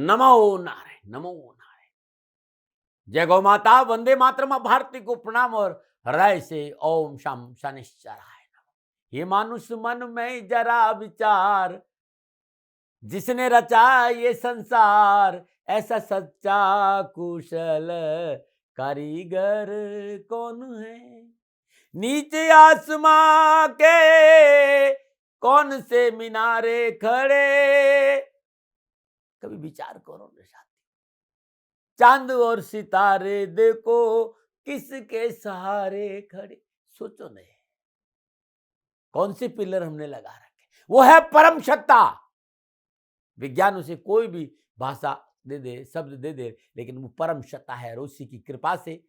नमो नारायण, नमो नारायण। जय गौ माता, वंदे मातरम। भारती को प्रणाम और हृदय से ओम शम शनिश्चराय नमः। ये मानुष मन में जरा विचार, जिसने रचा ये संसार, ऐसा सच्चा कुशल कारीगर कौन है। नीचे आसमां के कौन से मीनारे खड़े, कभी विचार करो न साथी। चांद और सितारे देखो किसके सहारे खड़े, सोचो नहीं कौन से पिलर हमने लगा रखे। वो है परम सत्ता। विज्ञान उसे कोई भी भाषा दे दे, शब्द दे दे, लेकिन वो परम सत्ता है। और उसी की कृपा से,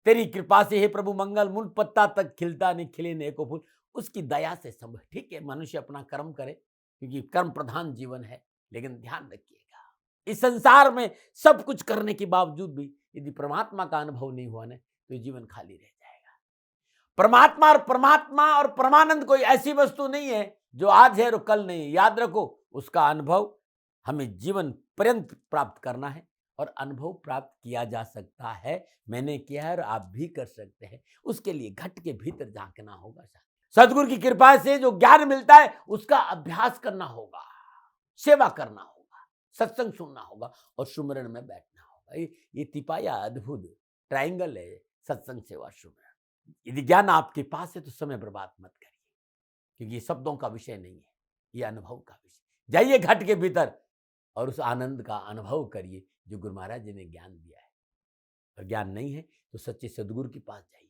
तेरी कृपा से हे प्रभु मंगल मूल पत्ता तक खिलता नहीं खिले ने को फूल, उसकी दया से सब ठीक है। मनुष्य अपना कर्म करे, क्योंकि कर्म प्रधान जीवन है। लेकिन ध्यान रखिएगा, इस संसार में सब कुछ करने के बावजूद भी यदि परमात्मा का अनुभव नहीं हुआ ना, तो जीवन खाली रह जाएगा। परमात्मा और परमानंद कोई ऐसी वस्तु नहीं है जो आज है और कल नहीं। याद रखो, उसका अनुभव हमें जीवन पर्यंत प्राप्त करना है, और अनुभव प्राप्त किया जा सकता है। मैंने किया है और आप भी कर सकते हैं। उसके लिए घट के भीतर झांकना होगा। सदगुरु की कृपा से जो ज्ञान मिलता है उसका अभ्यास करना होगा, सेवा करना होगा, सत्संग सुनना होगा और सुमिरन में बैठना होगा। ये तिपाया अद्भुत ट्रायंगल है, सत्संग सेवा सुमिरन। यदि ज्ञान आपके पास है तो समय बर्बाद मत करिए, क्योंकि ये शब्दों का विषय नहीं है, ये अनुभव का विषय। जाइए घट के भीतर और उस आनंद का अनुभव करिए जो गुरु महाराज जी ने ज्ञान दिया है। और ज्ञान नहीं है तो सच्चे सदगुरु के पास जाइए,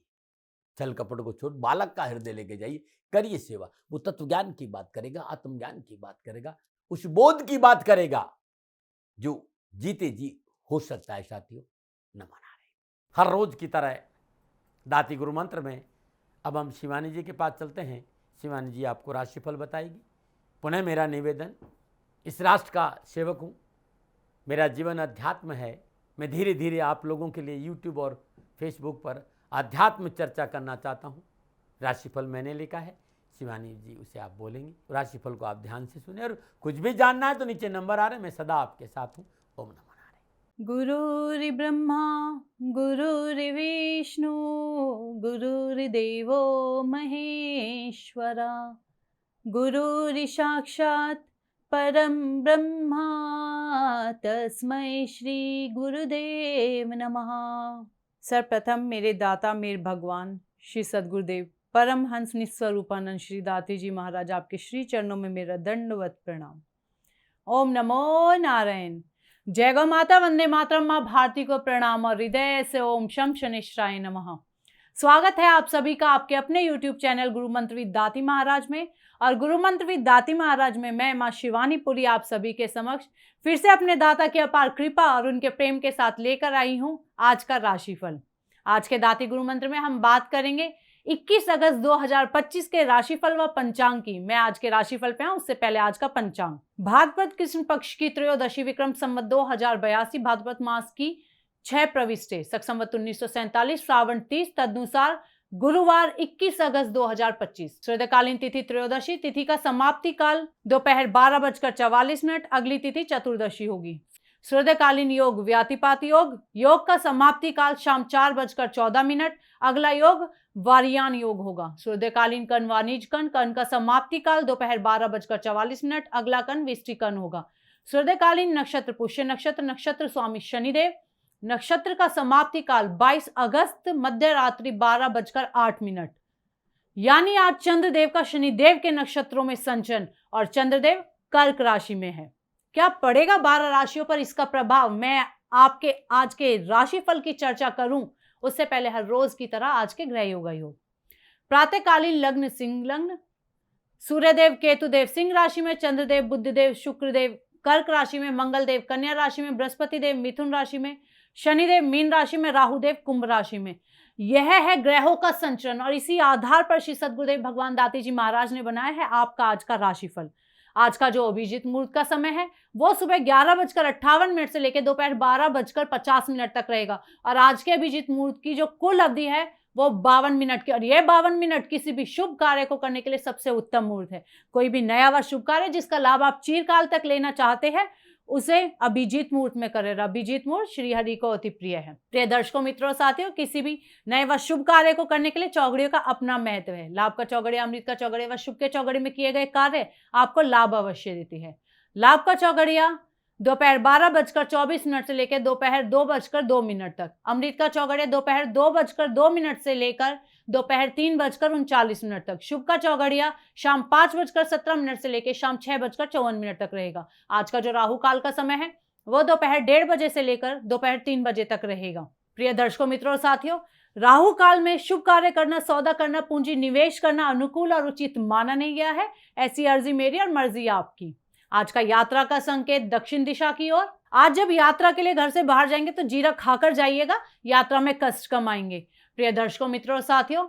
छल कपट को छोड़ बालक का हृदय लेके जाइए, करिए सेवा। वो तत्व ज्ञान की बात करेगा, आत्मज्ञान की बात करेगा, उस बोध की बात करेगा जो जीते जी हो सकता है। साथियों न मना रहे, हर रोज की तरह दाती गुरु मंत्र में अब हम शिवानी जी के पास चलते हैं। शिवानी जी आपको राशिफल बताएगी। पुनः मेरा निवेदन, इस राष्ट्र का सेवक हूँ, मेरा जीवन अध्यात्म है। मैं धीरे धीरे आप लोगों के लिए यूट्यूब और फेसबुक पर अध्यात्म चर्चा करना चाहता हूँ। राशिफल मैंने लिखा है, शिवानी जी उसे आप बोलेंगी। राशिफल को आप ध्यान से सुने, और कुछ भी जानना है तो नीचे नंबर आ रहे हैं, मैं सदा आपके साथ हूँ। ओम नमः नारायण। गुरुर्ब्रह्मा गुरुर्विष्णु गुरुर्देवो महेश्वरा, गुरुर्साक्षात् परम ब्रह्मा, तस्मै श्री गुरुदेव नमः। सर्वप्रथम मेरे दाता मेरे भगवान श्री सद्गुरुदेव परम हंस निस्वरूपानंद श्री दाती जी महाराज, आपके श्री चरणों में मेरा दंडवत प्रणाम। ओम नमो नारायण। जय गौ माता, वंदे मातरम। माँ भारती को प्रणाम और हृदय से ओम शम शनिश्चराय नमः। स्वागत है आप सभी का आपके अपने YouTube चैनल गुरु मंत्र विद दाती महाराज में। और गुरु मंत्र विद दाती महाराज में मैं माँ शिवानी पुरी आप सभी के समक्ष फिर से अपने दाता की अपार कृपा और उनके प्रेम के साथ लेकर आई हूँ आज का राशिफल। आज के दाती गुरु मंत्र में हम बात करेंगे 21 अगस्त 2025 के राशिफल व पंचांग की। मैं आज के राशिफल पे आऊं उससे पहले आज का पंचांग। भाद्रपद कृष्ण पक्ष की त्रयोदशी विक्रम संवत 2082 भाद्रपद मास की 6 प्रविष्टे शक संवत 1947 श्रावण 30 तदनुसार गुरुवार 21 अगस्त 2025। श्रद्धाकालीन तिथि त्रयोदशी, तिथि का समाप्ति काल दोपहर 12:44। अगली तिथि चतुर्दशी होगी। श्रद्धाकालीन योग व्यातिपात योग, योग का समाप्ति काल शाम 4:14। अगला योग वारियान योग होगा। श्रद्धाकालीन कर्ण वाणिज कर्ण, कर्ण का समाप्ति काल दोपहर 12:44। अगला कर्ण विष्टि कर्ण होगा। श्रद्धाकालीन नक्षत्र पुष्य नक्षत्र, नक्षत्र स्वामी शनिदेव, नक्षत्र का समाप्ति काल 22 अगस्त मध्य रात्रि 12:08। यानी आज चंद्रदेव का शनिदेव के नक्षत्रों में संचरण और चंद्रदेव कर्क राशि में है। क्या पड़ेगा 12 राशियों पर इसका प्रभाव, मैं आपके आज के राशिफल की चर्चा करूं उससे पहले हर रोज की तरह आज के ग्रह योग योग। प्रातःकालीन लग्न सिंह लग्न, सूर्यदेव केतुदेव सिंह राशि में, चंद्रदेव बुधदेव शुक्रदेव कर्क राशि में, मंगलदेव कन्या राशि में, बृहस्पति देव मिथुन राशि में, शनिदेव मीन राशि में, राहुदेव कुंभ राशि में। यह है ग्रहों का संचरण और इसी आधार पर श्री सद्गुरुदेव भगवान दाती जी महाराज ने बनाया है आपका आज का राशिफल। आज का जो अभिजीत मुहूर्त का समय है वो सुबह 11:58 से लेकर दोपहर 12:50 तक रहेगा। और आज के अभिजीत मुहूर्त की जो कुल अवधि है वो 52 मिनट की, और ये 52 मिनट किसी भी शुभ कार्य को करने के लिए सबसे उत्तम मुहूर्त है। कोई भी नया व शुभ कार्य जिसका लाभ आप चिरकाल तक लेना चाहते हैं उसे अभिजीत मुहूर्त में करें। अभिजीत मुहूर्त श्री हरि को अति प्रिय है। प्रिय दर्शकों, मित्रों, साथियों, किसी भी नए व शुभ कार्य को करने के लिए चौघड़ियों का अपना महत्व है। लाभ का चौघड़िया, अमृत का चौघड़िया व शुभ के चौघड़े में किए गए कार्य आपको लाभ अवश्य देती है। लाभ का चौघड़िया दोपहर 12:24 से लेकर दोपहर 2:02 तक। अमृत का चौघड़िया दोपहर 2:02 से लेकर दोपहर 3:39 तक। शुभ का चौघड़िया शाम 5:17 से लेकर शाम 6:54 तक रहेगा। आज का जो राहु काल का समय है वो दोपहर 1:30 बजे से लेकर दोपहर 3 बजे तक रहेगा। प्रिय दर्शकों, मित्रों और साथियों, राहु काल में शुभ कार्य करना, सौदा करना, पूंजी निवेश करना अनुकूल और उचित माना नहीं गया है। ऐसी अर्जी मेरी और मर्जी आपकी। आज का यात्रा का संकेत दक्षिण दिशा की ओर। आज जब यात्रा के लिए घर से बाहर जाएंगे तो जीरा खाकर जाइएगा, यात्रा में कष्ट कम आएंगे। प्रिय दर्शकों, मित्रों और साथियों,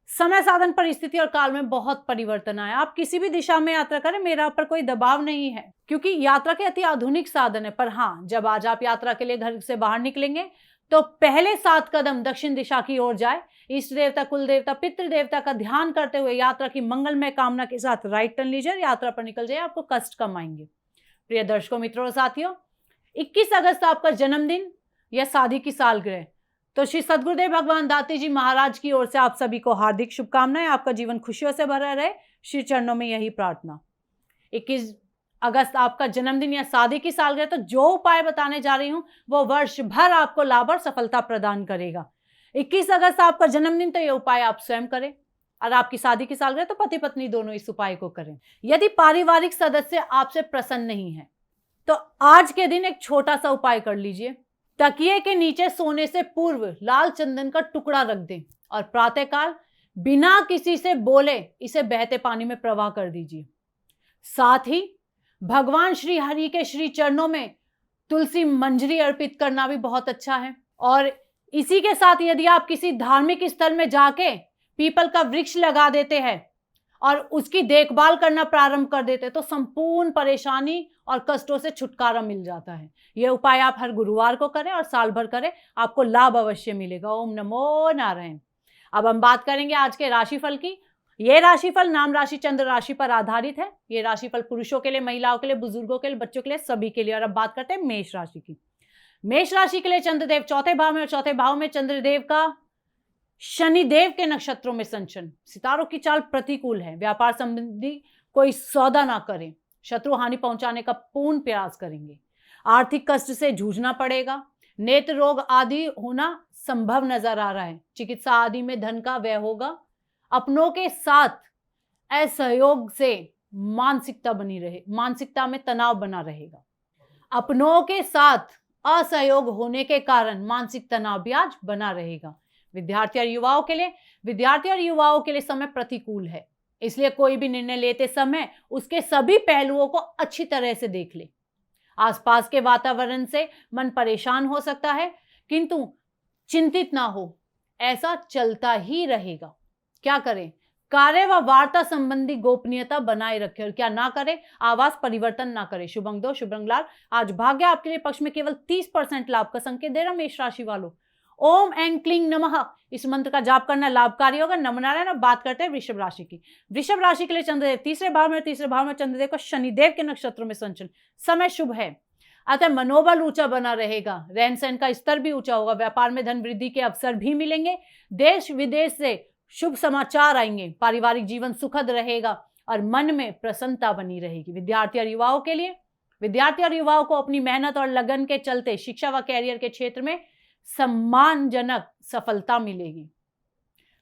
समय, साधन, परिस्थिति और काल में बहुत परिवर्तन आया। आप किसी भी दिशा में यात्रा करें, मेरा पर कोई दबाव नहीं है, क्योंकि यात्रा के अति आधुनिक साधन है। पर हाँ, जब आज आप यात्रा के लिए घर से बाहर निकलेंगे तो पहले 7 कदम दक्षिण दिशा की ओर जाए। इष्ट देवता, कुल देवता, पितृ देवता का ध्यान करते हुए यात्रा की मंगलमय कामना के साथ राइट टर्न लीजिए, यात्रा पर निकल जाइए, आपको कष्ट कम आएंगे। प्रिय दर्शकों, मित्रों और साथियों, 21 अगस्त आपका जन्मदिन या शादी की सालगिरह, तो श्री सद्गुरुदेव भगवान दाती जी महाराज की ओर से आप सभी को हार्दिक शुभकामनाएं। आपका जीवन खुशियों से भरा रहे, श्री चरणों में यही प्रार्थना। 21 अगस्त आपका जन्मदिन या शादी की सालगिरह, तो जो उपाय बताने जा रही हूं वो वर्ष भर आपको लाभ और सफलता प्रदान करेगा। 21 अगस्त आपका जन्मदिन, तो ये उपाय आप स्वयं करें, और आपकी शादी की सालगिरह तो पति पत्नी दोनों इस उपाय को करें। यदि पारिवारिक सदस्य आपसे प्रसन्न नहीं है तो आज के दिन एक छोटा सा उपाय कर लीजिए। तकिए के नीचे सोने से पूर्व लाल चंदन का टुकड़ा रख दें और प्रातःकाल बिना किसी से बोले इसे बहते पानी में प्रवाह कर दीजिए। साथ ही भगवान श्री हरि के श्री चरणों में तुलसी मंजरी अर्पित करना भी बहुत अच्छा है। और इसी के साथ यदि आप किसी धार्मिक स्थल में जाके पीपल का वृक्ष लगा देते हैं और उसकी देखभाल करना प्रारंभ कर देते हैं तो संपूर्ण परेशानी और कष्टों से छुटकारा मिल जाता है। यह उपाय आप हर गुरुवार को करें और साल भर करें, आपको लाभ अवश्य मिलेगा। ओम नमो नारायण। अब हम बात करेंगे आज के राशिफल की। ये राशिफल नाम राशि चंद्र राशि पर आधारित है। ये राशिफल पुरुषों के लिए, महिलाओं के लिए, बुजुर्गों के लिए, बच्चों के लिए, सभी के लिए। और अब बात करते हैं मेष राशि की। मेष राशि के लिए चंद्रदेव चौथे भाव में, और चौथे भाव में चंद्रदेव का शनिदेव के नक्षत्रों में संचरण। सितारों की चाल प्रतिकूल है। व्यापार संबंधी कोई सौदा ना करें, शत्रु हानि पहुंचाने का पूर्ण प्रयास करेंगे। आर्थिक कष्ट से जूझना पड़ेगा। नेत्र रोग आदि होना संभव नजर आ रहा है। चिकित्सा आदि में धन का व्यय होगा। अपनों के साथ असहयोग से मानसिकता बनी रहे, मानसिकता में तनाव बना रहेगा। अपनों के साथ असहयोग होने के कारण मानसिक तनाव भी आज बना रहेगा। विद्यार्थी और युवाओं के लिए समय प्रतिकूल है, इसलिए कोई भी निर्णय लेते समय उसके सभी पहलुओं को अच्छी तरह से देख ले। आसपास के वातावरण से मन परेशान हो सकता है, किंतु चिंतित ना हो, ऐसा चलता ही रहेगा। क्या करें? कार्य व वार्ता संबंधी गोपनीयता बनाए रखें और क्या ना करें? आवास परिवर्तन ना करें। शुभ अंक 2, शुभ रंग लाल। आज भाग्य आपके लिए पक्ष में केवल 30% लाभ का संकेत दे रहा मेष राशि वालों। ओम ऐं क्लीं नमः, इस मंत्र का जाप करना लाभकारी होगा। नमनारायण। अब बात करते हैं वृषभ राशि की। वृषभ राशि के लिए चंद्रदेव तीसरे भाव में चंद्रदेव का शनिदेव के नक्षत्रों में संचरण। समय शुभ है, अतः मनोबल ऊंचा बना रहेगा। रहन सहन का स्तर भी ऊंचा होगा। व्यापार में धन वृद्धि के अवसर भी मिलेंगे। देश विदेश से शुभ समाचार आएंगे। पारिवारिक जीवन सुखद रहेगा और मन में प्रसन्नता बनी रहेगी। विद्यार्थी और युवाओं को अपनी मेहनत और लगन के चलते शिक्षा व कैरियर के क्षेत्र में सम्मानजनक सफलता मिलेगी,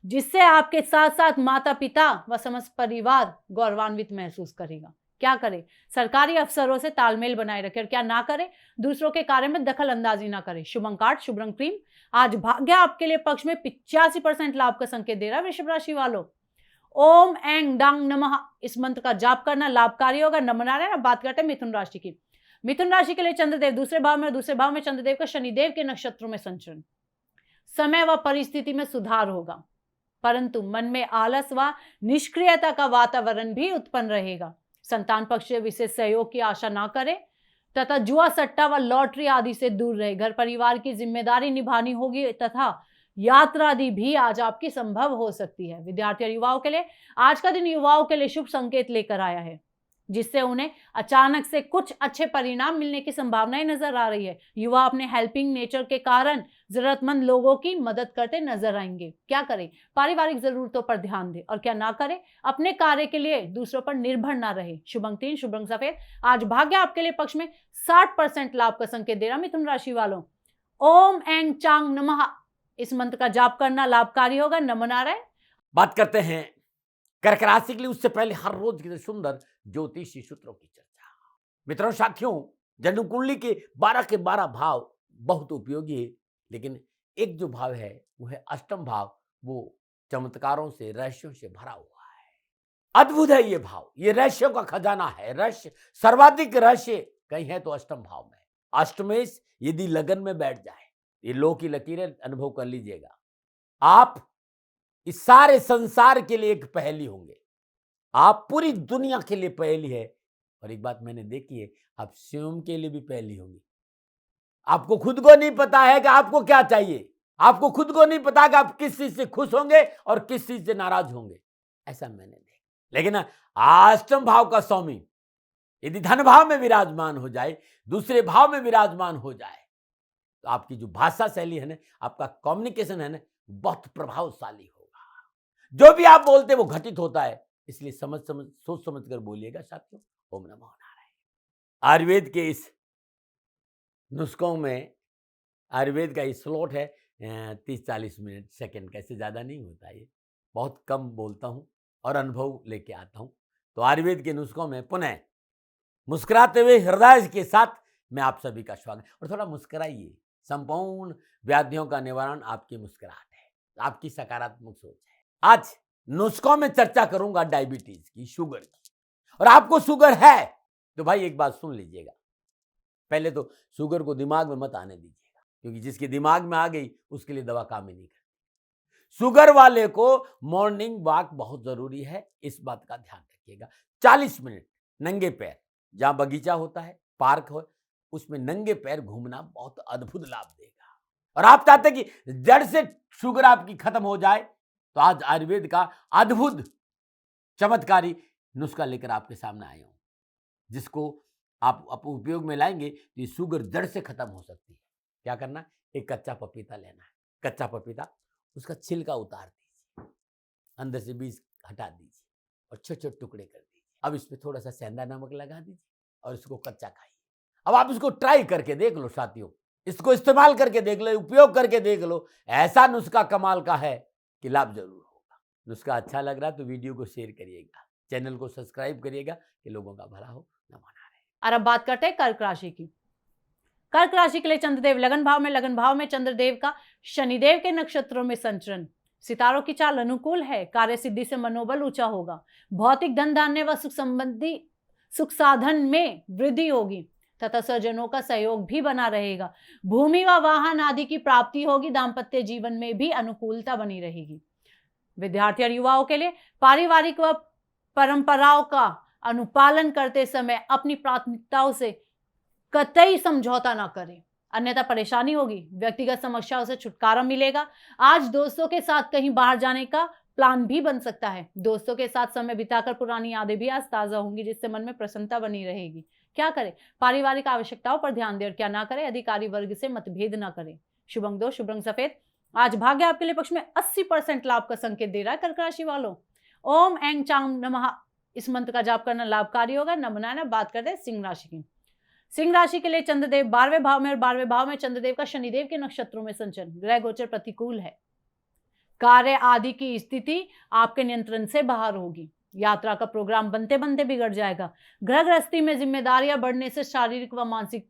जिससे आपके साथ साथ माता पिता व समस्त परिवार गौरवान्वित महसूस करेगा। क्या करें? सरकारी अफसरों से तालमेल बनाए रखें और क्या ना करें? दूसरों के कार्य में दखल अंदाजी ना करें। शुभ अंक 8, शुभ रंग क्रीम। आज भाग्य आपके लिए पक्ष में 85% लाभ का संकेत दे रहा है वृषभ राशि वालों। ओम ऐं डांग नमः, इस मंत्र का जाप करना लाभकारी होगा। नमनारायण। अब बात करते हैं मिथुन राशि की। मिथुन राशि के लिए चंद्रदेव दूसरे भाव में, और दूसरे भाव में चंद्रदेव का शनिदेव के नक्षत्रों में संचरण। समय व परिस्थिति में सुधार होगा, परंतु मन में आलस व निष्क्रियता का वातावरण भी उत्पन्न रहेगा। संतान पक्ष से विशेष सहयोग की आशा ना करें तथा जुआ, सट्टा व लॉटरी आदि से दूर रहे। घर परिवार की जिम्मेदारी निभानी होगी तथा यात्रा आदि भी आज आपकी संभव हो सकती है। विद्यार्थी और युवाओं के लिए आज का दिन युवाओं के लिए शुभ संकेत लेकर आया है। जिससे उन्हें अचानक से कुछ अच्छे परिणाम मिलने की संभावनाएं नजर आ रही है। युवा अपने हेल्पिंग नेचर के कारण जरूरतमंद लोगों की मदद करते नजर आएंगे। क्या करें? पारिवारिक जरूरतों पर ध्यान दें और क्या ना करें? अपने कार्य के लिए दूसरों पर निर्भर ना रहे। शुभ अंक 3, शुभ रंग सफेद। आज भाग्य आपके लिए पक्ष में 60% लाभ का संकेत दे रहा। मिथुन राशि वालों, ओम ऐं चांग नमः इस मंत्र का जाप करना लाभकारी होगा। नमो नारायण। बात करते हैं कर्क राशि के लिए, उससे पहले हर रोज की सुंदर ज्योतिषी सूत्रों की चर्चा। मित्रों, साथियों, जन्म कुंडली के 12 के 12 भाव बहुत उपयोगी है, लेकिन एक जो भाव है वो है अष्टम भाव। वो चमत्कारों से, रहस्यों से भरा हुआ है। अद्भुत है ये भाव, ये रहस्यों का खजाना है। रहस्य, सर्वाधिक रहस्य कहीं है तो अष्टम भाव में। अष्टमेश यदि लगन में बैठ जाए, ये लो की लकीरें अनुभव कर लीजिएगा, आप इस सारे संसार के लिए एक पहेली होंगे। आप पूरी दुनिया के लिए पहेली है। और एक बात मैंने देखी है, आप स्वयं के लिए भी पहेली होंगी। आपको खुद को नहीं पता है कि आपको क्या चाहिए। आपको खुद को नहीं पता कि आप किस चीज से खुश होंगे और किस चीज से नाराज होंगे। ऐसा मैंने देखा। लेकिन अष्टम भाव का स्वामी यदि धन भाव में विराजमान हो जाए, दूसरे भाव में विराजमान हो जाए, तो आपकी जो भाषा शैली है ना, आपका कम्युनिकेशन है ना, बहुत प्रभावशाली होगा। जो भी आप बोलते हैं वो घटित होता है। इसलिए सोच समझ कर बोलिएगा साथियों। ओम नमो नारायण। आयुर्वेद के इस नुस्खों में, आयुर्वेद का इस स्लॉट है 30-40 मिनट सेकंड का, इससे ज़्यादा नहीं होता। ये बहुत कम बोलता हूँ और अनुभव लेके आता हूँ। तो आयुर्वेद के नुस्खों में पुनः मुस्कुराते हुए हृदय के साथ मैं आप सभी का स्वागत। और थोड़ा मुस्कुराइए। संपूर्ण व्याधियों का निवारण आपकी मुस्कुराहट है, आपकी सकारात्मक सोच है। आज नुस्खों में चर्चा करूंगा डायबिटीज की, शुगर की। और आपको शुगर है तो भाई एक बात सुन लीजिएगा। पहले तो शुगर को दिमाग में मत आने दीजिएगा, क्योंकि जिसके दिमाग में आ गई उसके लिए दवा काम ही नहीं करती। शुगर वाले को मॉर्निंग वॉक बहुत जरूरी है, इस बात का ध्यान रखिएगा। 40 मिनट नंगे पैर, जहां बगीचा होता है, पार्क हो, उसमें नंगे पैर घूमना बहुत अद्भुत लाभ देगा। और आप चाहते कि जड़ से शुगर आपकी खत्म हो जाए, तो आज आयुर्वेद का अद्भुत चमत्कारी नुस्खा लेकर आपके सामने आया हूं, जिसको आप उपयोग में लाएंगे तो ये शुगर जड़ से खत्म हो सकती है। क्या करना? एक कच्चा पपीता लेना है। कच्चा पपीता, उसका छिलका उतार दीजिए, अंदर से बीज हटा दीजिए और छोटे छोटे टुकड़े कर दीजिए। अब इस पर थोड़ा सा सेंधा नमक लगा दीजिए और इसको कच्चा खाइए। अब आप इसको ट्राई करके देख लो साथियों, इसको इस्तेमाल करके देख लो, उपयोग करके देख लो। ऐसा नुस्खा कमाल का है कि लाभ जरूर होगा। नुस्खा अच्छा लग रहा है तो वीडियो को शेयर करिएगा, चैनल को सब्सक्राइब करिएगा कि लोगों का भला हो। नमो नारायण। और अब बात करते हैं कर्क राशि की। कर्क राशि के लिए चंद्रदेव लगन भाव में चंद्रदेव का शनिदेव के नक्षत्रों में संचरण। सितारों की चाल अनुकूल है। कार्य सिद्धि से मनोबल ऊंचा होगा। भौतिक धन धान्य व सुख साधन में वृद्धि होगी तथा स्वजनों का सहयोग भी बना रहेगा। भूमि व वाहन आदि की प्राप्ति होगी। दाम्पत्य जीवन में भी अनुकूलता बनी रहेगी। विद्यार्थी और युवाओं के लिए पारिवारिक व परंपराओं का अनुपालन करते समय अपनी प्राथमिकताओं से कतई समझौता ना करें, अन्यथा परेशानी होगी। व्यक्तिगत समस्याओं से छुटकारा मिलेगा। आज दोस्तों के साथ कहीं बाहर जाने का प्लान भी बन सकता है। दोस्तों के साथ समय बिताकर पुरानी यादें भी आज ताजा होंगी, जिससे मन में प्रसन्नता बनी रहेगी। क्या करें? पारिवारिक आवश्यकताओं पर ध्यान दें और क्या ना करें? अधिकारी वर्ग से मतभेद ना करें। शुभ अंक 2, शुभ रंग सफेद। आज भाग्य आपके लिए पक्ष में 80% लाभ का संकेत दे रहा है। कर्क राशि वालों, ओम ऐं चांग नमः इस मंत्र का जाप करना लाभकारी होगा। नमो बात करते हैं सिंह राशि की। सिंह राशि के लिए चंद्रदेव 12वें भाव में और 12वें भाव में चंद्रदेव का शनिदेव के नक्षत्रों में संचरण। ग्रह गोचर प्रतिकूल है। कार्य आदि की स्थिति आपके नियंत्रण से बाहर होगी। यात्रा का प्रोग्राम बनते बनते बिगड़ जाएगा। गृह गृहस्थी में जिम्मेदारियां बढ़ने से शारीरिक व मानसिक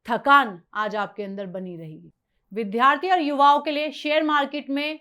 थकान आज आपके अंदर बनी रहेगी। विद्यार्थी और युवाओं के लिए शेयर मार्केट में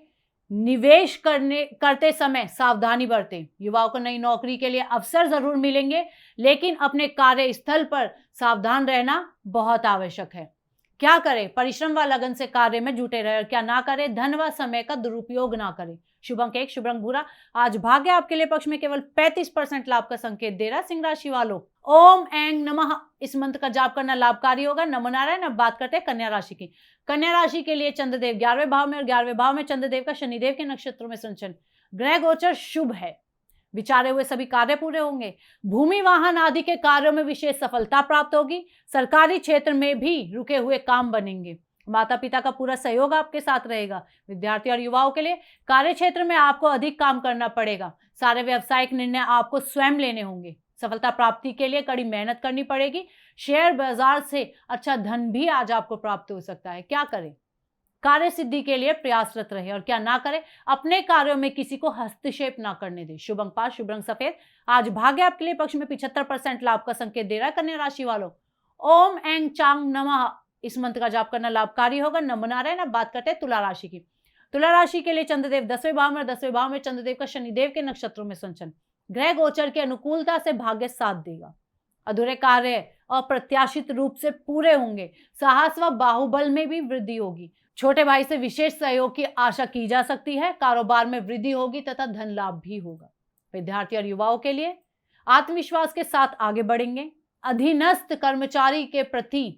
निवेश करते समय सावधानी बरतें। युवाओं को नई नौकरी के लिए अवसर जरूर मिलेंगे, लेकिन अपने कार्य स्थल पर सावधान रहना बहुत आवश्यक है। क्या करें? परिश्रम व लगन से कार्य में जुटे रहे और क्या ना करें? धन व समय का दुरुपयोग ना करें। शुभ अंक 1, शुभ रंग भूरा। आज भाग्य आपके लिए पक्ष में केवल 35% लाभ का संकेत दे रहा है। सिंह राशि वालों, ओम ऐं नमः इस मंत्र का जाप करना लाभकारी होगा। नमो नारायण। अब बात करते हैं कन्या राशि की। कन्या राशि के लिए चंद्रदेव 11वें भाव में और 11वें भाव में चंद्रदेव का शनिदेव के नक्षत्रों में संचरण। ग्रह गोचर शुभ है। विचारे हुए सभी कार्य पूरे होंगे। भूमि वाहन आदि के कार्यों में विशेष सफलता प्राप्त होगी। सरकारी क्षेत्र में भी रुके हुए काम बनेंगे। माता पिता का पूरा सहयोग आपके साथ रहेगा। विद्यार्थी और युवाओं के लिए कार्य क्षेत्र में आपको अधिक काम करना पड़ेगा। सारे व्यावसायिक निर्णय आपको स्वयं लेने होंगे। सफलता प्राप्ति के लिए कड़ी मेहनत करनी पड़ेगी। शेयर बाजार से अच्छा धन भी आज आपको प्राप्त हो सकता है। क्या करें? कार्य सिद्धि के लिए प्रयासरत रहे और क्या ना करे, अपने कार्यों में किसी को हस्तक्षेप ना करने दे। शुभ अंक 5, शुभ रंग सफेद। आज भाग्य आपके लिए पक्ष में 75% लाभ का संकेत दे रहा है। कन्या राशि वालों, ओम एंग चांग नमः इस मंत्र का जाप करना लाभकारी होगा। नमो नारायण। अब बात करते हैं तुला राशि की। तुला राशि के लिए चंद्रदेव 10वें भाव में और 10वें भाव में चंद्रदेव का शनिदेव के नक्षत्रों में संचलन ग्रह गोचर की अनुकूलता से भाग्य साथ देगा। अधूरे कार्य अप्रत्याशित रूप से पूरे होंगे। साहस व बाहुबल में भी वृद्धि होगी। छोटे भाई से विशेष सहयोग की आशा की जा सकती है। कारोबार में वृद्धि होगी तथा धन लाभ भी होगा। विद्यार्थी और युवाओं के लिए आत्मविश्वास के साथ आगे बढ़ेंगे। अधीनस्थ कर्मचारी के प्रति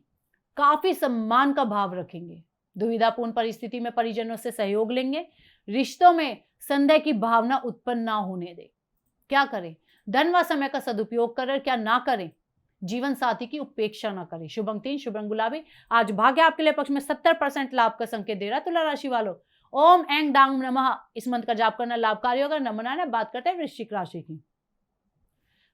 काफी सम्मान का भाव रखेंगे। दुविधापूर्ण परिस्थिति में परिजनों से सहयोग लेंगे। रिश्तों में संदेह की भावना उत्पन्न ना होने दें। क्या करें? धन व समय का सदुपयोग करें। क्या ना करें? जीवन साथी की उपेक्षा ना करें। शुभ अंक 3, शुभ रंग गुलाबी। आज भाग्य आपके लिए पक्ष में 70% लाभ का संकेत दे रहा है। तुला राशि वालों, ओम एंग डांग नमः इस मंत्र का जाप करना लाभकारी होगा। नमना ने बात करते हैं वृश्चिक राशि की।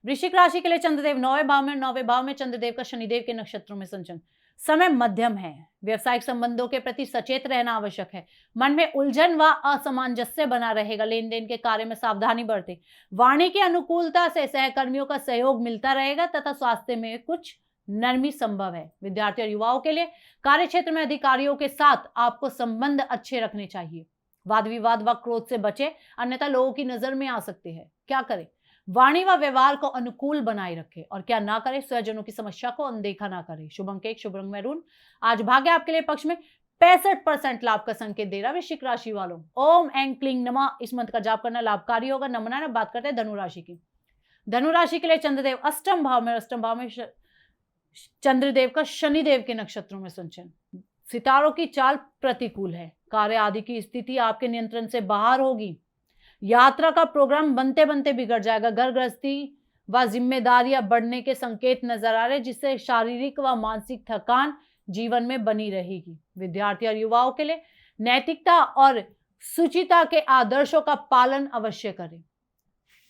वृश्चिक राशि के लिए चंद्रदेव 9वें भाव में, 9वें भाव में चंद्रदेव का शनिदेव के नक्षत्रों में संचलन। समय मध्यम है। व्यवसायिक संबंधों के प्रति सचेत रहना आवश्यक है। मन में उलझन व असमंजस्य बना रहेगा। लेन देन के कार्य में सावधानी बरतें। वाणी की अनुकूलता से सहकर्मियों का सहयोग मिलता रहेगा तथा स्वास्थ्य में कुछ नरमी संभव है। विद्यार्थी और युवाओं के लिए कार्य क्षेत्र में अधिकारियों के साथ आपको संबंध अच्छे रखने चाहिए। वाद विवाद व क्रोध से बचे, अन्यथा लोगों की नजर में आ सकते हैं। क्या करें? वाणी व व्यवहार को अनुकूल बनाए रखें और क्या ना करें, स्वजनों की समस्या को अनदेखा ना करें। शुभ अंक 1, शुभ रंग मैरून। आज भाग्य आपके लिए पक्ष में 65% लाभ का संकेत दे रहा है। वृश्चिक राशि वालों, ओम एंग क्लीं नमः इस मंत्र का जाप करना लाभकारी होगा। नमना ने बात करते हैं धनु राशि की। धनु राशि के लिए चंद्रदेव 8वें भाव में, 8वें भाव में चंद्रदेव का शनिदेव के नक्षत्रों में संचलन। सितारों की चाल प्रतिकूल है। कार्य आदि की स्थिति आपके नियंत्रण से बाहर होगी। यात्रा का प्रोग्राम बनते बनते बिगड़ जाएगा। घर गृहस्थी व जिम्मेदारियां बढ़ने के संकेत नजर आ रहे, जिससे शारीरिक व मानसिक थकान जीवन में बनी रहेगी। विद्यार्थी और युवाओं के लिए नैतिकता और सुचिता के आदर्शों का पालन अवश्य करें।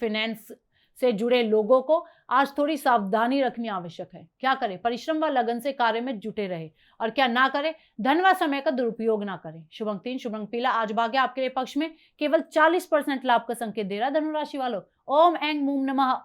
फाइनेंस से जुड़े लोगों को आज थोड़ी सावधानी रखनी आवश्यक है। क्या करें? परिश्रम व लगन से कार्य में जुटे रहे और क्या ना करें, धन व समय का दुरुपयोग ना करें। शुभ अंक 3, शुभ रंग पीला। आज भाग्य आपके लिए पक्ष में केवल 40% लाभ का संकेत दे रहा है। धनु राशि वालों, ओम एंग मूम नमः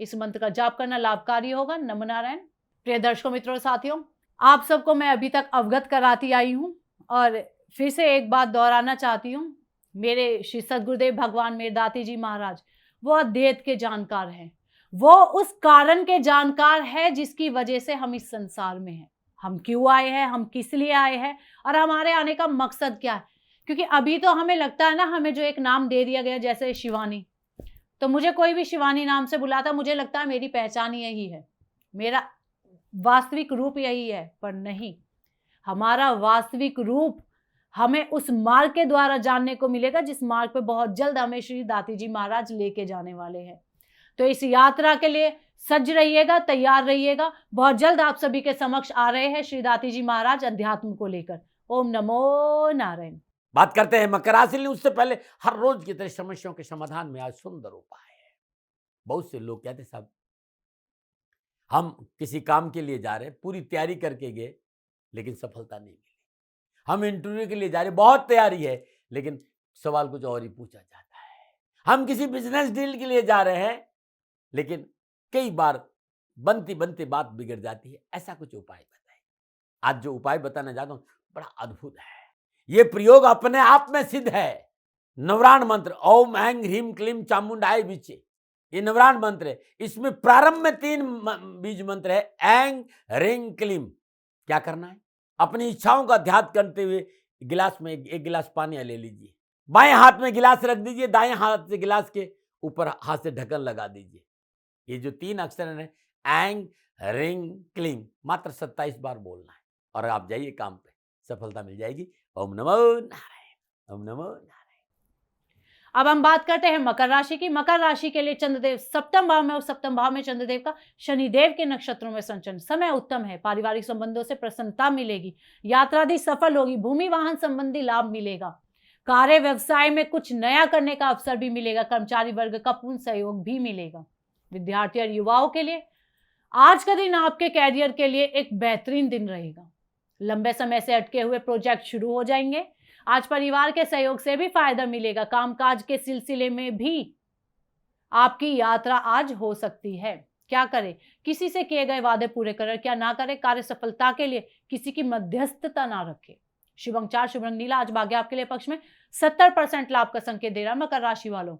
इस मंत्र का जाप करना लाभकारी होगा। नमो नारायण। प्रिय दर्शकों, मित्रों, साथियों, आप सबको मैं अभी तक अवगत कराती आई हूँ और फिर से एक बात दोहराना चाहती हूँ। मेरे श्री सद्गुरुदेव भगवान मेरे दाती जी महाराज वो अद्वैत के जानकार हैं। वो उस कारण के जानकार है जिसकी वजह से हम इस संसार में हैं। हम क्यों आए हैं, हम किस लिए आए हैं और हमारे आने का मकसद क्या है। क्योंकि अभी तो हमें लगता है ना, हमें जो एक नाम दे दिया गया, जैसे शिवानी, तो मुझे कोई भी शिवानी नाम से बुलाता, मुझे लगता है मेरी पहचान यही है, मेरा वास्तविक रूप यही है। पर नहीं, हमारा वास्तविक रूप हमें उस मार्ग के द्वारा जानने को मिलेगा जिस मार्ग पे बहुत जल्द हमें श्री दाती जी महाराज लेके जाने वाले हैं। तो इस यात्रा के लिए सज रहिएगा, तैयार रहिएगा। बहुत जल्द आप सभी के समक्ष आ रहे हैं श्री दाती जी महाराज अध्यात्म को लेकर। ओम नमो नारायण। बात करते हैं मकर राशि। उससे पहले हर रोज की तरह समस्याओं के समाधान में आज सुंदर उपाय है। बहुत से लोग कहते साहब हम किसी काम के लिए जा रहे हैं, पूरी तैयारी करके गए लेकिन सफलता नहीं मिली। हम इंटरव्यू के लिए जा रहे हैं, बहुत तैयारी है लेकिन सवाल कुछ और ही पूछा जाता है। हम किसी बिजनेस डील के लिए जा रहे हैं लेकिन कई बार बनती बनती बात बिगड़ जाती है। ऐसा कुछ उपाय बताइए। आज जो उपाय बताना चाहता हूं बड़ा अद्भुत है। ये प्रयोग अपने आप में सिद्ध है। नवराण मंत्र ओम ऐं ह्रीं क्लीं चामुंडाय विचे, ये नवराण मंत्र है। इसमें प्रारंभ में 3 बीज मंत्र है, ऐं ह्रीं क्लीं। क्या करना है? अपनी इच्छाओं का ध्यान करते हुए गिलास में एक गिलास पानी ले लीजिए। बाएं हाथ में गिलास रख दीजिए, दाएं हाथ से गिलास के ऊपर हाथ से ढक्कन लगा दीजिए। ये जो 3 अक्षर है, ऐं ह्रीं क्लीं, मात्र 27 बार बोलना है और आप जाइए काम पे, सफलता मिल जाएगी। ओम नमो नारायण, ओम नमो नारायण। अब हम बात करते हैं मकर राशि की। मकर राशि के लिए चंद्रदेव सप्तम भाव में, और सप्तम भाव में चंद्रदेव का शनिदेव के नक्षत्रों में संचरण। समय उत्तम है, पारिवारिक संबंधों से प्रसन्नता मिलेगी, यात्रादि सफल होगी, भूमि वाहन संबंधी लाभ मिलेगा, कार्य व्यवसाय में कुछ नया करने का अवसर भी मिलेगा, कर्मचारी वर्ग का पूर्ण सहयोग भी मिलेगा। विद्यार्थी और युवाओं के लिए आज का दिन आपके कैरियर के लिए एक बेहतरीन दिन रहेगा। लंबे समय से अटके हुए प्रोजेक्ट शुरू हो जाएंगे। आज परिवार के सहयोग से भी फायदा मिलेगा। कामकाज के सिलसिले में भी आपकी यात्रा आज हो सकती है। क्या करें? किसी से किए गए वादे पूरे करें, क्या ना करें? कार्य सफलता के लिए किसी की मध्यस्थता ना रखें। शुभ अंक 4, शुभ रंग नीला। आज भाग्य आपके लिए पक्ष में 70% लाभ का संकेत दे रहा है। मकर राशि वालों,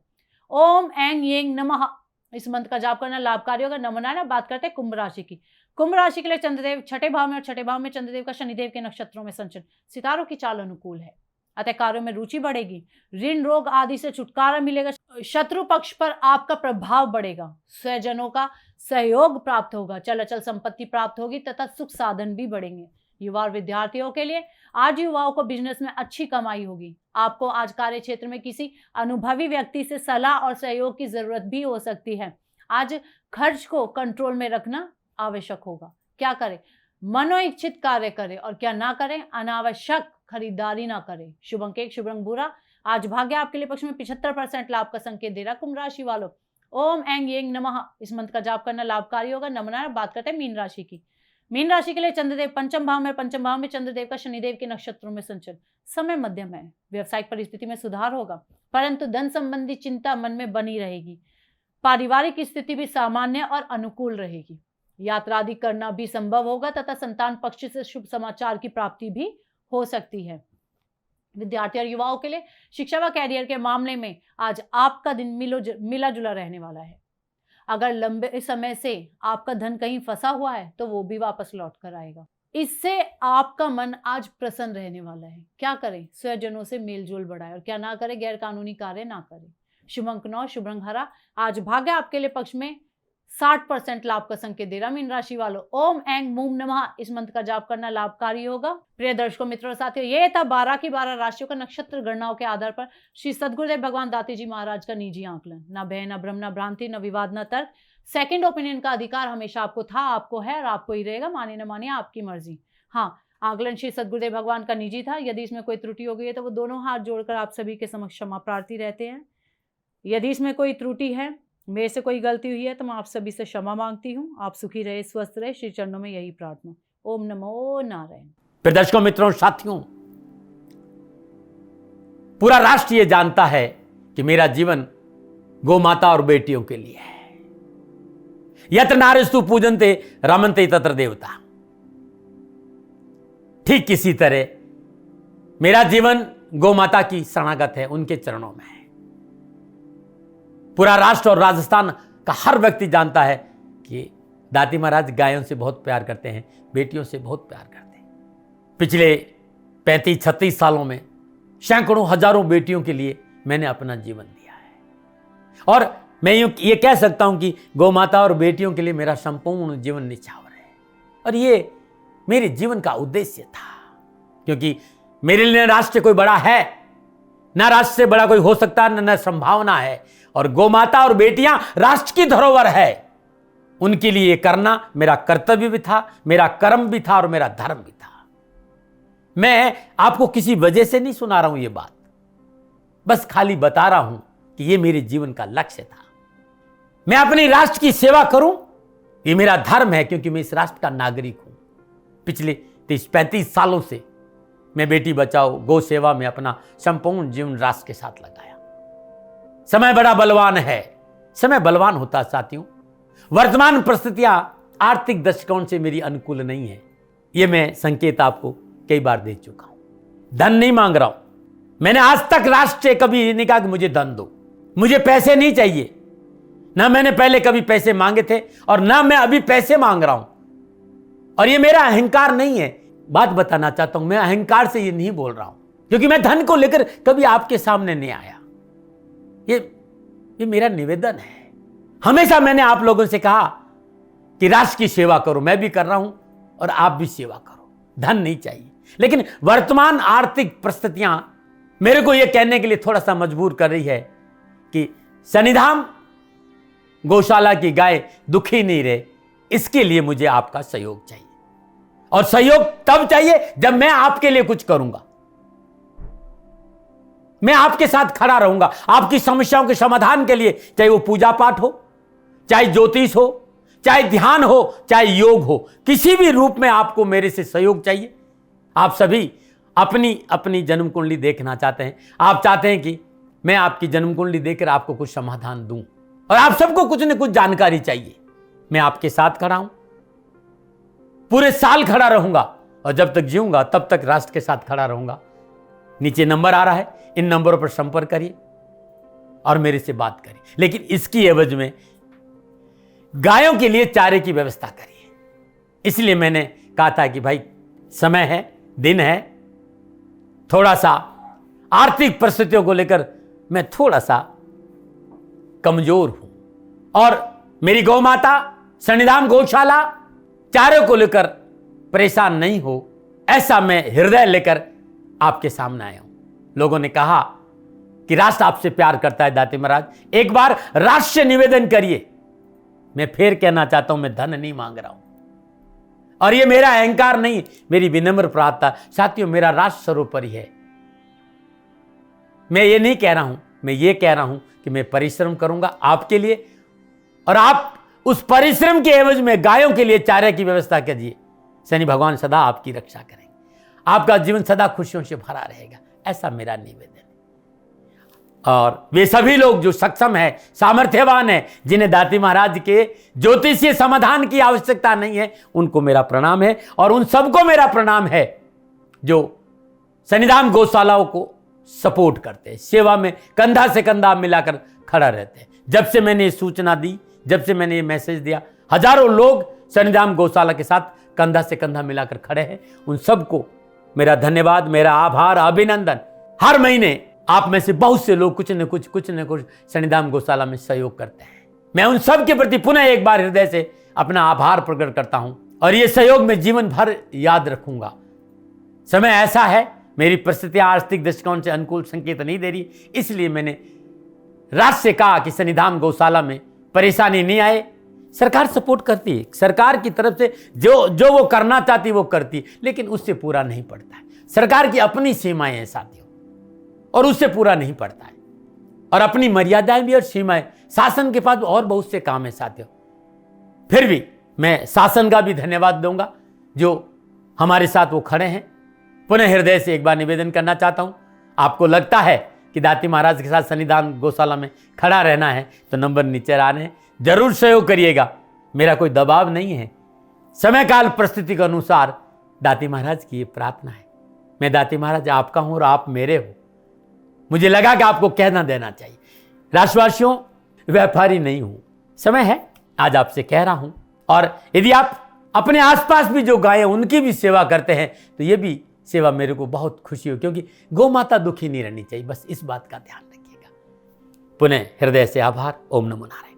ओम ऐंग येंग नमः इस मंत्र का जाप करना लाभकारी होगा। नमना ना। बात करते हैं कुंभ राशि की। कुंभ राशि के लिए चंद्रदेव छठे भाव में, और छठे भाव में चंद्रदेव का शनिदेव के नक्षत्रों में संचरण। सितारों की चाल अनुकूल है, अतः कार्यों में रुचि बढ़ेगी, ऋण रोग आदि से छुटकारा मिलेगा, शत्रु पक्ष पर आपका प्रभाव बढ़ेगा, स्वजनों का सहयोग प्राप्त होगा, चल अचल संपत्ति प्राप्त होगी तथा सुख साधन भी बढ़ेंगे। युवा और विद्यार्थियों के लिए आज युवाओं को बिजनेस में अच्छी कमाई होगी। आपको आज कार्य क्षेत्र में किसी अनुभवी व्यक्ति से सलाह और सहयोग की जरूरत भी हो सकती है। आज खर्च को कंट्रोल में रखना आवश्यक होगा। क्या करें? मनोइच्छित कार्य करें, और क्या ना करें? अनावश्यक खरीदारी ना करें। शुभ अंक 1, शुभ रंग भूरा। आज भाग्य आपके लिए पक्ष में 75% लाभ का संकेत दे रहा। कुंभ राशि वालों, ओम ऐंग येंग नमः इस मंत्र का जाप करना लाभकारी होगा। नमना। बात करते हैं मीन राशि की। मीन राशि के लिए चंद्रदेव पंचम भाव में, पंचम भाव में चंद्रदेव का शनिदेव के नक्षत्रों में संचरण। समय मध्यम है, व्यवसायिक परिस्थिति में सुधार होगा, परंतु धन संबंधी चिंता मन में बनी रहेगी। पारिवारिक स्थिति भी सामान्य और अनुकूल रहेगी। यात्रा आदि करना भी संभव होगा तथा संतान पक्ष से शुभ समाचार की प्राप्ति भी हो सकती है। विद्यार्थी और युवाओं के लिए शिक्षा व कैरियर के मामले में आज आपका दिन मिला जुला रहने वाला है। अगर लंबे समय से आपका धन कहीं फंसा हुआ है तो वो भी वापस लौट कर आएगा। इससे आपका मन आज प्रसन्न रहने वाला है। क्या करें? स्वजनों से मेलजोल बढ़ाए, और क्या ना करें? गैर कानूनी कार्य ना करें। शुभ अंक 9, शुभ रंग हरा। आज भाग्य आपके लिए पक्ष में 60% लाभ का संकेत दे रहा। मीन राशि वालों, ओम ऐंग मूम नमः इस मंत्र का जाप करना लाभकारी होगा। प्रिय दर्शकों, मित्रों और साथियों, ये था 12 की 12 राशियों का नक्षत्र गणनाओं के आधार पर श्री सद्गुरुदेव भगवान दाती जी महाराज का निजी आकलन। ना भय, ना भ्रम, ना भ्रांति, ना विवाद, ना तर्क। सेकंड ओपिनियन का अधिकार हमेशा आपको था, आपको है और आपको ही रहेगा। माने न माने आपकी मर्जी। हाँ, आकलन श्री सद्गुरुदेव भगवान का निजी था। यदि इसमें कोई त्रुटि हो गई है तो वो दोनों हाथ जोड़कर आप सभी के समक्ष क्षमा प्रार्थी रहते हैं। यदि इसमें कोई त्रुटि है, मेरे से कोई गलती हुई है, तो मैं आप सभी से क्षमा मांगती हूँ। आप सुखी रहे, स्वस्थ रहे, श्री चरणों में यही प्रार्थना। ओम नमो नारायण। फिर दर्शकों, मित्रों, साथियों, पूरा राष्ट्र ये जानता है कि मेरा जीवन गौ माता और बेटियों के लिए है। यत्र नारीस्तु पूजन्ते रमन्ते तत्र देवता। ठीक किसी तरह मेरा जीवन गौ माता की शरणागत है, उनके चरणों में है। पूरा राष्ट्र और राजस्थान का हर व्यक्ति जानता है कि दाती महाराज गायों से बहुत प्यार करते हैं, बेटियों से बहुत प्यार करते हैं। पिछले 35-36 सालों में सैकड़ों हजारों बेटियों के लिए मैंने अपना जीवन दिया है, और मैं ये कह सकता हूं कि गौ माता और बेटियों के लिए मेरा संपूर्ण जीवन निछावर है। और ये मेरे जीवन का उद्देश्य था, क्योंकि मेरे लिए राष्ट्र कोई बड़ा है ना, राष्ट्र से बड़ा कोई हो सकता न संभावना है। और गौ माता और बेटियां राष्ट्र की धरोहर है, उनके लिए ये करना मेरा कर्तव्य भी था, मेरा कर्म भी था और मेरा धर्म भी था। मैं आपको किसी वजह से नहीं सुना रहा हूं ये बात, बस खाली बता रहा हूं कि ये मेरे जीवन का लक्ष्य था। मैं अपने राष्ट्र की सेवा करूं, ये मेरा धर्म है, क्योंकि मैं इस राष्ट्र का नागरिक हूं। पिछले 30-35 सालों से मैं बेटी बचाओ, गौ सेवा में अपना संपूर्ण जीवन राष्ट्र के साथ लगाया। समय बड़ा बलवान है, समय बलवान होता साथियों। वर्तमान परिस्थितियां आर्थिक दृष्टिकोण से मेरी अनुकूल नहीं है, यह मैं संकेत आपको कई बार दे चुका हूं। धन नहीं मांग रहा हूं। मैंने आज तक राष्ट्र से कभी नहीं कहा कि मुझे धन दो, मुझे पैसे नहीं चाहिए। ना मैंने पहले कभी पैसे मांगे थे और ना मैं अभी पैसे मांग रहा हूं। और ये मेरा अहंकार नहीं है। बात बताना चाहता हूं, मैं अहंकार से ये नहीं बोल रहा हूं, क्योंकि मैं धन को लेकर कभी आपके सामने नहीं आया। ये मेरा निवेदन है। हमेशा मैंने आप लोगों से कहा कि राष्ट्र की सेवा करो, मैं भी कर रहा हूं और आप भी सेवा करो। धन नहीं चाहिए, लेकिन वर्तमान आर्थिक परिस्थितियां मेरे को यह कहने के लिए थोड़ा सा मजबूर कर रही है कि सन्निधाम गौशाला की गाय दुखी नहीं रहे, इसके लिए मुझे आपका सहयोग चाहिए। और सहयोग तब चाहिए जब मैं आपके लिए कुछ करूंगा, मैं आपके साथ खड़ा रहूंगा, आपकी समस्याओं के समाधान के लिए, चाहे वो पूजा पाठ हो, चाहे ज्योतिष हो, चाहे ध्यान हो, चाहे योग हो, किसी भी रूप में आपको मेरे से सहयोग चाहिए। आप सभी अपनी अपनी जन्म कुंडली देखना चाहते हैं, आप चाहते हैं कि मैं आपकी जन्म कुंडली देखकर आपको कुछ समाधान दूं, और आप सबको कुछ न कुछ जानकारी चाहिए। मैं आपके साथ खड़ा हूं, पूरे साल खड़ा रहूंगा, और जब तक जीऊंगा तब तक राष्ट्र के साथ खड़ा रहूंगा। नीचे नंबर आ रहा है, इन नंबरों पर संपर्क करिए और मेरे से बात करिए, लेकिन इसकी एवज में गायों के लिए चारे की व्यवस्था करिए। इसलिए मैंने कहा था कि भाई समय है, दिन है, थोड़ा सा आर्थिक परिस्थितियों को लेकर मैं थोड़ा सा कमजोर हूं, और मेरी गौ माता सन्निधाम गौशाला चारे को लेकर परेशान नहीं हो, ऐसा मैं हृदय लेकर आपके सामने आया हूं। लोगों ने कहा कि राष्ट्र आपसे प्यार करता है दाती महाराज, एक बार राष्ट्र से निवेदन करिए। मैं फिर कहना चाहता हूं, मैं धन नहीं मांग रहा हूं, और ये मेरा अहंकार नहीं, मेरी विनम्र प्रार्थना। साथियों, मेरा राष्ट्र सर्वोपरि है। मैं ये नहीं कह रहा हूं, मैं ये कह रहा हूं कि मैं परिश्रम करूंगा आपके लिए, और आप उस परिश्रम के एवज में गायों के लिए चारे की व्यवस्था कीजिए। शनि भगवान सदा आपकी रक्षा करेंगे, आपका जीवन सदा खुशियों से भरा रहेगा, ऐसा मेरा निवेदन है। और वे सभी लोग जो सक्षम है, सामर्थ्यवान है, जिन्हें दाती महाराज के ज्योतिषीय समाधान की आवश्यकता नहीं है, उनको मेरा प्रणाम है। और उन सबको मेरा प्रणाम है जो सन्निधाम गौशालाओं को सपोर्ट करते हैं, सेवा में कंधा से कंधा मिलाकर खड़ा रहते हैं। जब से मैंने ये सूचना दी, जब से मैंने ये मैसेज दिया, हजारों लोग सन्निधाम गौशाला के साथ कंधा से कंधा मिलाकर खड़े हैं। उन सबको मेरा धन्यवाद, मेरा आभार, अभिनंदन। हर महीने आप में से बहुत से लोग कुछ न कुछ सन्निधाम गौशाला में सहयोग करते हैं। मैं उन सब के प्रति पुनः एक बार हृदय से अपना आभार प्रकट करता हूं, और ये सहयोग मैं जीवन भर याद रखूंगा। समय ऐसा है, मेरी परिस्थितियां आर्थिक दृष्टिकोण से अनुकूल संकेत नहीं दे रही, इसलिए मैंने राष्ट्र से कहा कि सन्निधाम गौशाला में परेशानी नहीं आए। सरकार सपोर्ट करती है, सरकार की तरफ से जो वो करना चाहती वो करती, लेकिन उससे पूरा नहीं पड़ता है। सरकार की अपनी सीमाएं हैं साथियों, और उससे पूरा नहीं पड़ता है, और अपनी मर्यादाएं भी और सीमाएं। शासन के पास और बहुत से काम है साथियों। फिर भी मैं शासन का भी धन्यवाद दूंगा जो हमारे साथ वो खड़े हैं। पुनः हृदय से एक बार निवेदन करना चाहता हूं, आपको लगता है कि दाती महाराज के साथ सन्निधाम गौशाला में खड़ा रहना है तो नंबर नीचे आ रहे हैं, जरूर सहयोग करिएगा। मेरा कोई दबाव नहीं है, समय काल परिस्थिति के अनुसार दाती महाराज की ये प्रार्थना है। मैं दाती महाराज आपका हूं और आप मेरे हो, मुझे लगा कि आपको कहना देना चाहिए। राष्ट्रवासियों, व्यापारी नहीं हूं, समय है आज आपसे कह रहा हूं। और यदि आप अपने आसपास भी जो गाय उनकी भी सेवा करते हैं तो ये भी सेवा मेरे को बहुत खुशी हो, क्योंकि गौ माता दुखी नहीं रहनी चाहिए, बस इस बात का ध्यान रखिएगा। पुनः हृदय से आभार। ओम नमो नारायण।